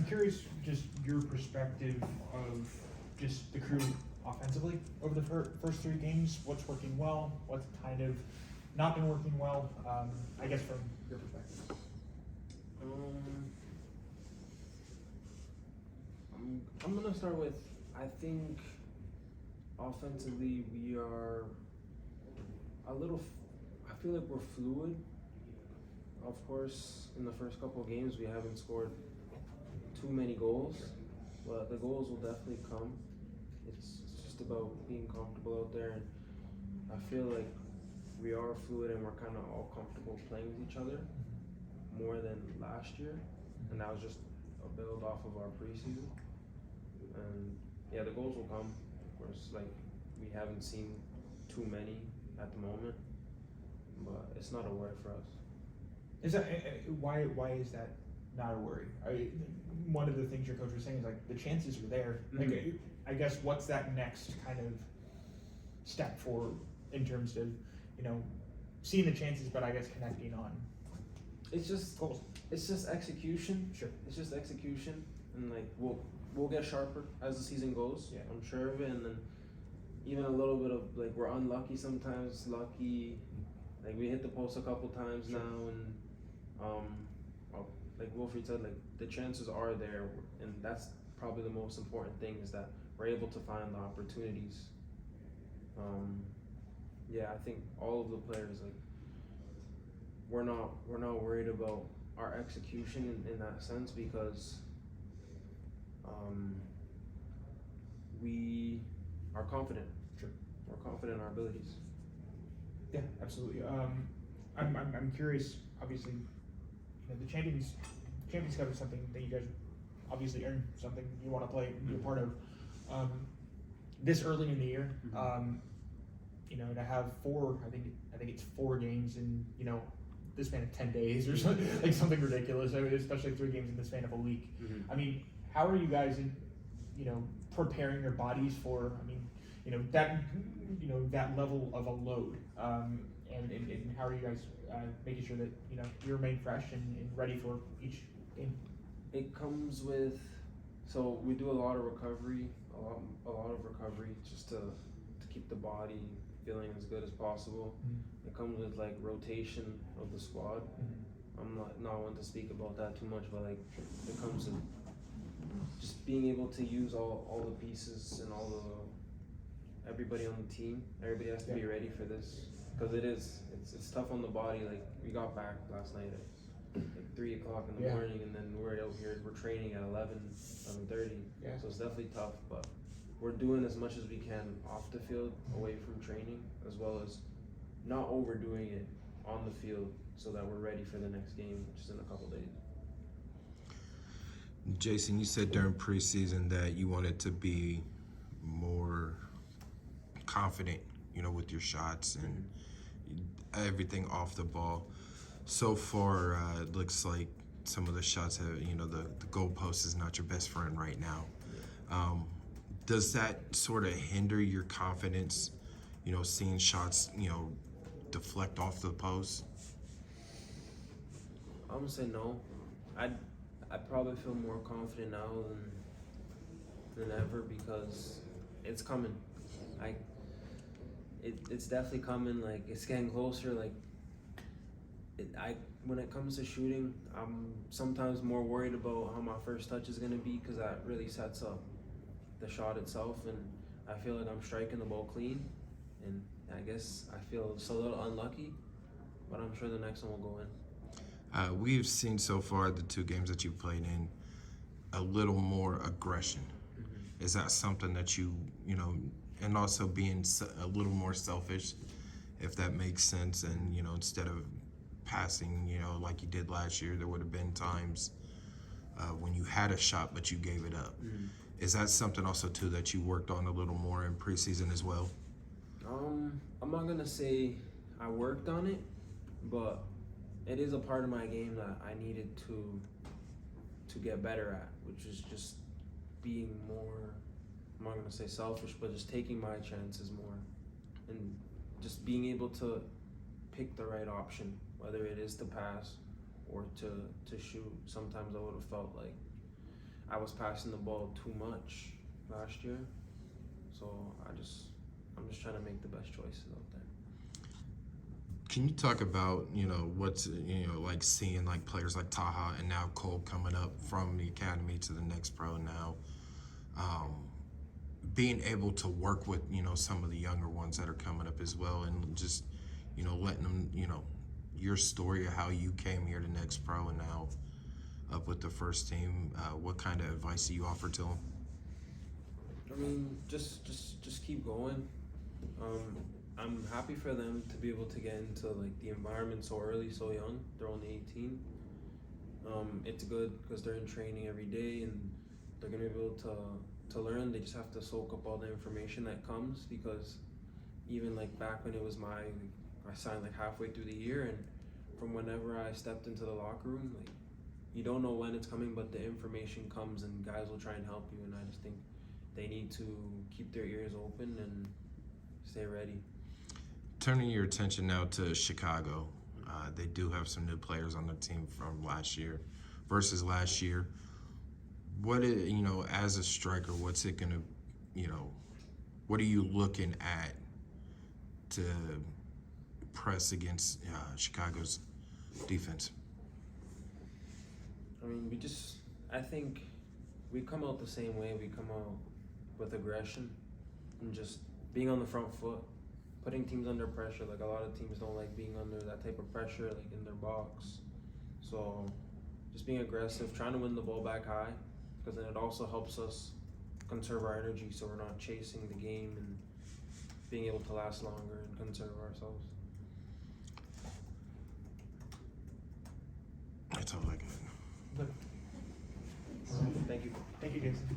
curious, just your perspective of just the crew offensively over the first 3 games. What's working well? What's kind of not been working well? I guess from your perspective. I'm gonna start with, I think offensively we are a little. I feel like we're fluid. Of course, in the first couple of games we haven't scored too many goals, but the goals will definitely come. It's just about being comfortable out there, and I feel like we are fluid and we're kind of all comfortable playing with each other more than last year, and that was just a build off of our preseason. And yeah, the goals will come. Of course, like we haven't seen too many at the moment, but it's not a worry for us. Is that why is that not a worry? One of the things your coach was saying is like the chances are there. Mm-hmm. Like, I guess what's that next kind of step for in terms of seeing the chances, but I guess connecting on. It's just goals. It's just execution. Sure. It's just execution, and like we'll get sharper as the season goes. Yeah. I'm sure of it, and then even a little bit of like we're unlucky sometimes. Lucky, like we hit the post a couple times Sure. now, and like Wilfried said, like the chances are there, and that's probably the most important thing is that we're able to find the opportunities. Yeah, I think all of the players, like we're not worried about our execution in that sense because we are confident. Sure. We're confident in our abilities. Yeah, absolutely. I'm curious. Obviously, the Champions Cup is something that you guys obviously earn, something you want to play, be a part of. This early in the year, to have 4, I think it's 4 games in the span of 10 days or something, like something ridiculous. I mean, especially 3 games in the span of a week. Mm-hmm. I mean, how are you guys preparing your bodies for? I mean, that level of a load, and how are you guys making sure that you remain fresh and ready for each game? It comes with, so we do a lot of recovery, a lot of recovery just to keep the body feeling as good as possible. Mm-hmm. It comes with like rotation of the squad. Mm-hmm. I'm not one to speak about that too much, but like it comes with just being able to use all the pieces and everybody on the team. Everybody has to be ready for this because it's tough on the body. Like we got back last night at like 3 o'clock in the morning, and then we're out here, we're training at 11:30. Yeah. So it's definitely tough, but we're doing as much as we can off the field, away from training, as well as not overdoing it on the field so that we're ready for the next game, which is in a couple days. Jacen, you said during preseason that you wanted to be more confident, with your shots and everything off the ball. So far, it looks like some of the shots have, the goalpost is not your best friend right now. Does that sort of hinder your confidence, seeing shots, deflect off the post? I'm gonna say no. I probably feel more confident now than ever because it's coming. It's definitely coming. Like it's getting closer. Like when it comes to shooting, I'm sometimes more worried about how my first touch is gonna be because that really sets up the shot itself, and I feel like I'm striking the ball clean, and I guess I feel just a little unlucky, but I'm sure the next one will go in. We've seen so far the 2 games that you've played in a little more aggression. Mm-hmm. Is that something that you and also being a little more selfish, if that makes sense, and instead of passing like you did last year, there would have been times when you had a shot but you gave it up. Mm-hmm. Is that something also too that you worked on a little more in preseason as well? I'm not gonna say I worked on it, but it is a part of my game that I needed to get better at, which is just being more, I'm not gonna say selfish, but just taking my chances more and just being able to pick the right option, whether it is to pass or to shoot. Sometimes I would have felt like I was passing the ball too much last year. So I'm just trying to make the best choices out there. Can you talk about, what's, like seeing like players like Taha and now Cole coming up from the academy to the next pro now, being able to work with, some of the younger ones that are coming up as well, and just, letting them, your story of how you came here to next pro and now up with the first team, what kind of advice do you offer to them? I mean, just keep going. I'm happy for them to be able to get into like the environment so early, so young. They're only 18. It's good because they're in training every day and they're gonna be able to learn. They just have to soak up all the information that comes, because even like back when it was I signed like halfway through the year, and from whenever I stepped into the locker room, like you don't know when it's coming, but the information comes and guys will try and help you. And I just think they need to keep their ears open and stay ready. Turning your attention now to Chicago, they do have some new players on the team from last year versus last year. What is, as a striker, what's it gonna, what are you looking at to press against Chicago's defense? I mean, I think we come out the same way. We come out with aggression and just being on the front foot, putting teams under pressure. Like a lot of teams don't like being under that type of pressure, like in their box. So just being aggressive, trying to win the ball back high, because then it also helps us conserve our energy so we're not chasing the game, and being able to last longer and conserve ourselves. That's all I got. Good. Thank you. Thank you, Jacen.